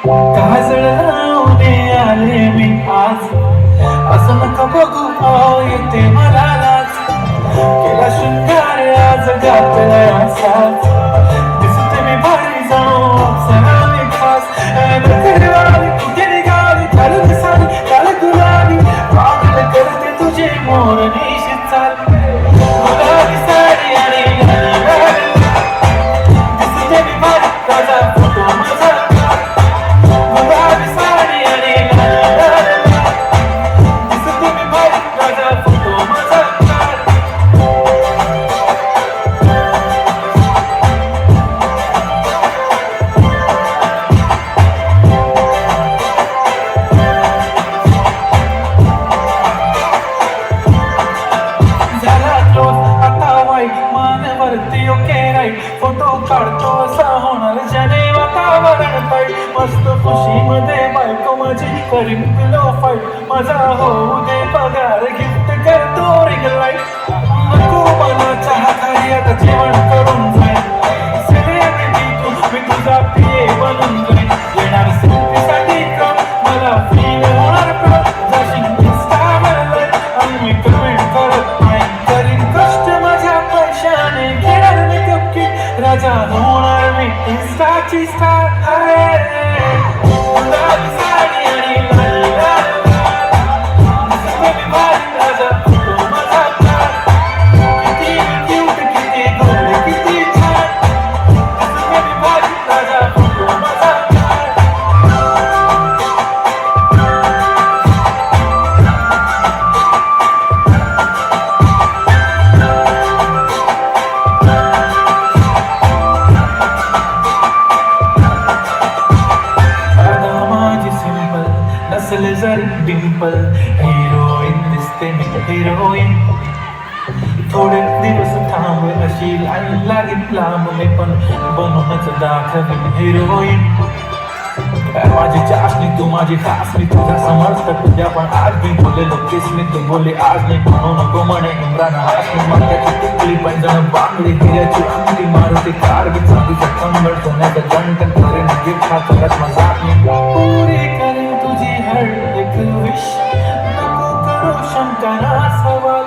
काजळ लावणे आले मी आज, असं नका बघू येते मला लाज. केला शृंगार आज घातलाय असाच, दिसते मी भारी जाऊ अप्सरा मी खास. नखरवाली कुठे निघाली घालून साडी काळ गुलाबी, पागल करते तुझे मोर निशित चाल. गुलाबी साडी आणि दिसते मी भारी ताजा फोटो माझा. गुलाबी साडी आणि दिसते मी भारी ताजा फोटो माझा. मानवरती ओके राईट, फोटो काढतो असा होणार ज्याने वातावरण पाहिजे. मस्त खुशीमध्ये बायको माझी करीन पिलो फाईट, माझा होऊ दे पगार गिफ्ट करतो रिंग लाईट. नको मला चहा खाली आता जेवण करून जाईल, मी तुझा पिये बनून जाईल. येणार सेल्फीसाठी क्रम मला फील होणार क्रम, जाशील इंस्टावर लाईक आणि मी कमेंट करत नाही. करीन कष्ट माझ्या पैशाने, घेणार मेकअप किट, राजा होणार मी इंस्टाची स्टार. गुलाबी साडी आणि लाल लाल दिसते मी भारी राजा फोटो माझा प्यार. किती क्यूट किती गोड किती छान, दिसते मी भारी राजा फोटो माझा प्यार. नसले जरी डिंपल, हिरोईन दिसते मी हिरोईन. थोडे दिवस थांब अशी लाईन लागेल लांब, मी पण बनवूनच दाखवीन हिरोईन. माझी चाशनी तू माझी खास, मी तुझा समर्थक तुझ्या. पण आज मी बोललेलो केस मी तू बोलले आज नाही. म्हणू नको म्हणे इम्रान हाशमी, मक्याची टिकली पैंजण बांगडी, हिऱ्याची अंगठी, मारुती कार बी चांदीचा कंबळ, सोन्याचा जंटन करेन गिफ्ट हा करत माझा मी. पुरी करेन तुझी हर एक विश, नको करू शंका ना सवाल.